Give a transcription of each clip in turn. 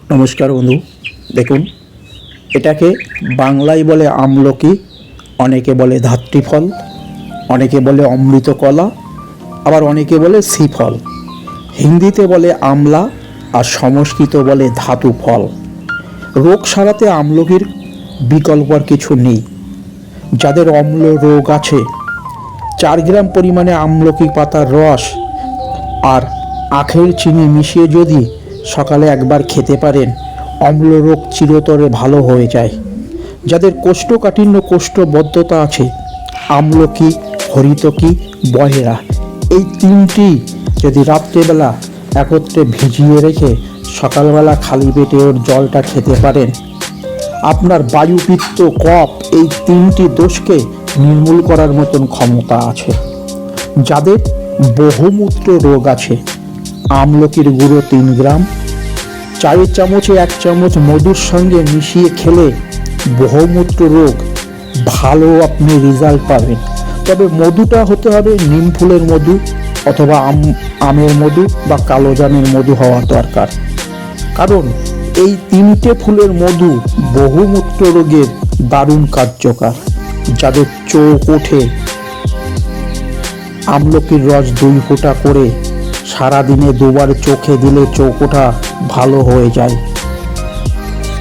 নমস্কার বন্ধু, দেখুন এটাকে বাংলায় বলে আমলকি, অনেকে বলে ধাত্রী ফল, অনেকে বলে অমৃত কলা, আবার অনেকে বলে শ্রীফল। হিন্দিতে বলে আমলা আর সংস্কৃত বলে ধাতু ফল। রোগ সারাতে আমলকির বিকল্প আর কিছু নেই। যাদের অম্ল রোগ আছে 4 গ্রাম পরিমাণে আমলকি পাতার রস আর আখের চিনি মিশিয়ে যদি সকালে একবার খেতে পারেন, অম্ল রোগ চিরতরে ভালো হয়ে যায়। যাদের কোষ্ঠকাঠিন্য কোষ্ঠবদ্ধতা আছে, আমলকি, হরিতকি, বহেরা এই তিনটি যদি রাত্রেবেলা একত্রে ভিজিয়ে রেখে সকালবেলা খালি পেটে ওর জলটা খেতে পারেন, আপনার বায়ু, পিত্ত, কফ এই তিনটি দোষকে নির্মূল করার মতন ক্ষমতা আছে। যাদের বহুমূত্র রোগ আছে, আমলকির গুঁড়ো 3 গ্রাম, চায়ের চামচে 1 চামচ মধুর সঙ্গে মিশিয়ে খেলে বহুমূত্র রোগ ভালো আপনি রেজাল্ট পাবেন। তবে মধুটা হতে হবে নিম ফুলের মধু অথবা আমের মধু বা কালোজামের মধু হওয়া দরকার, কারণ এই 3টে ফুলের মধু বহুমূত্র রোগের দারুণ কার্যকর। যাদের চোখ ওঠে, আমলকির রস 2 ফোঁটা করে সারাদিনে 2 বার চোখে দিলে চোখ ওঠা ভালো হয়ে যায়।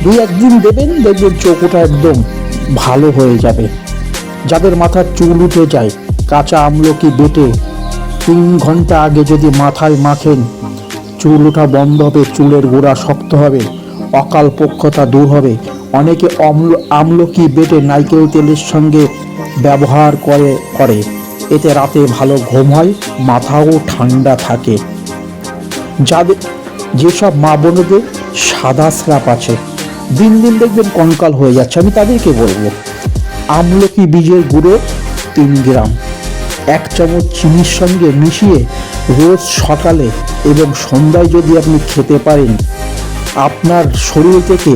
2-1 দিন দেবেন, দেখবেন চোখ ওঠা একদম ভালো হয়ে যাবে। যাদের মাথার চুল উঠে যায়, কাঁচা আমলকি বেটে 3 ঘন্টা আগে যদি মাথায় মাখেন, চুল ওঠা বন্ধ হবে, চুলের গোড়া শক্ত হবে, অকাল পক্ষতা দূর হবে। অনেকে আমলকি বেটে নারকেল তেলের সঙ্গে ব্যবহার করে এতে রাতে ভালো ঘুম হয়, মাথাও ঠান্ডা থাকে। যেসব মা বোনদের সাদা স্রাপ আছে, দিন দিন দেখবেন কঙ্কাল হয়ে যাচ্ছে, আমি তাদেরকে বলবো আমলকি বীজের গুঁড়ো 3 গ্রাম 1 চামচ চিনির সঙ্গে মিশিয়ে রোজ সকালে এবং সন্ধ্যায় যদি আপনি খেতে পারেন, আপনার শরীর থেকে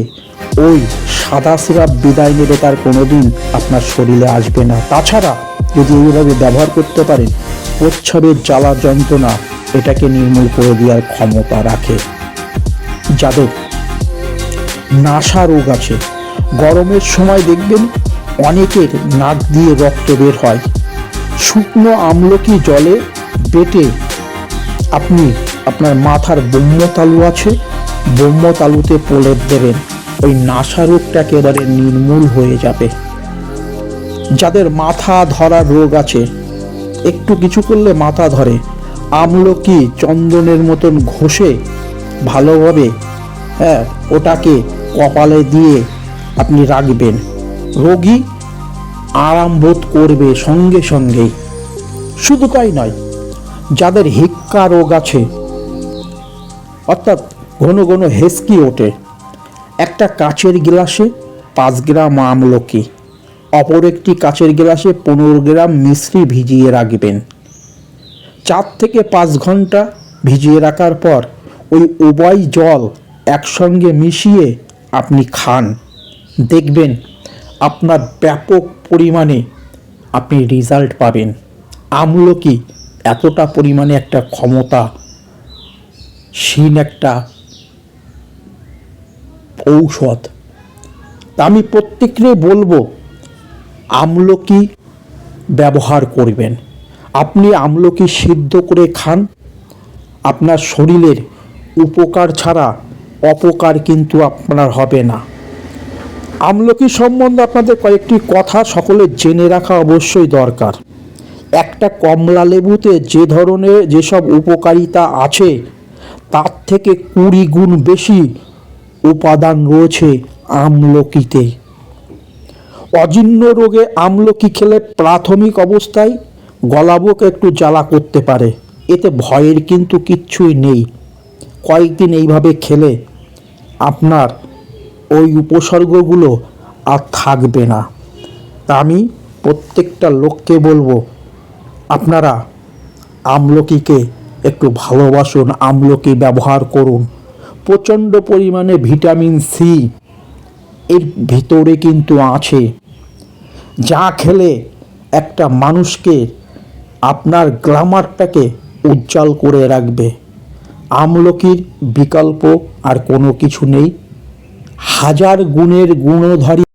ওই সাদা স্রাপ বিদায় নেবে, তার কোনোদিন আপনার শরীরে আসবে না। তাছাড়া যদি এইভাবে ব্যবহার করতে পারেন, প্রচ্ছদের জ্বালা যন্ত্রণা এটাকে নির্মূল করে দেওয়ার ক্ষমতা রাখে। যাদের নাসা রোগ আছে, গরমের সময় দেখবেন অনেকের নাক দিয়ে রক্ত বের হয়, শুকনো আমলকি জলে বেটে আপনি আপনার মাথার ব্রহ্মতালু আছে, ব্রহ্মতালুতে প্রলেপ দেবেন, ওই নাসা রোগটা একেবারে নির্মূল হয়ে যাবে। যাদের মাথা ধরার রোগ আছে, একটু কিছু করলে মাথা ধরে, আমলকি চন্দনের মতন ঘষে ভালোভাবে ওটাকে কপালে দিয়ে আপনি রাখবেন, রোগী আরাম বোধ করবে সঙ্গে সঙ্গেই। শুধু তাই নয়, যাদের হিক্কা রোগ আছে, অর্থাৎ ঘন ঘন হেঁচকি ওঠে, একটা কাচের গ্লাসে 5 গ্রাম আমলকি, অপর একটি কাচের গ্লাসে 15 গ্রাম মিশ্রি ভিজিয়ে রাখবেন। 4 থেকে 5 ঘন্টা ভিজিয়ে রাখার পর ওই উভয় জল একসঙ্গে মিশিয়ে আপনি খান, দেখবেন আপনার ব্যাপক পরিমাণে আপনি রেজাল্ট পাবেন। আমলকি এতটা পরিমাণে একটা ক্ষমতাশীল একটা ঔষধ, তা আমি প্রত্যেককে বলবো আমলকি ব্যবহার করবেন। আপনি আমলকি সিদ্ধ করে খান, আপনার শরীরের উপকার ছাড়া অপকার কিন্তু আপনার হবে না। আমলকি সম্বন্ধে আপনাদের কয়েকটি কথা সকলে জেনে রাখা অবশ্যই দরকার। একটা কমলা লেবুতে যে ধরনের যেসব উপকারিতা আছে, তার থেকে 20 গুণ বেশি উপাদান রয়েছে আমলকিতে। অজীর্ণ রোগে আমলকি খেলে প্রাথমিক অবস্থায় গলাবুক একটু জ্বালা করতে পারে, এতে ভয়ের কিন্তু কিচ্ছুই নেই। কয়েকদিন এইভাবে খেলে আপনার ওই উপসর্গগুলো আর থাকবে না। তা আমি প্রত্যেকটা লোককে বলবো, আপনারা আমলকিকে একটু ভালোবাসুন, আমলকি ব্যবহার করুন। প্রচণ্ড পরিমাণে ভিটামিন সি এর ভিতরে কিন্তু আছে, যা খেলে একটা মানুষকে আপনার গ্ল্যামারটাকে উজ্জ্বল করে রাখবে। আমলকির বিকল্প আর কোনো কিছু নেই। হাজার গুণের গুণধারী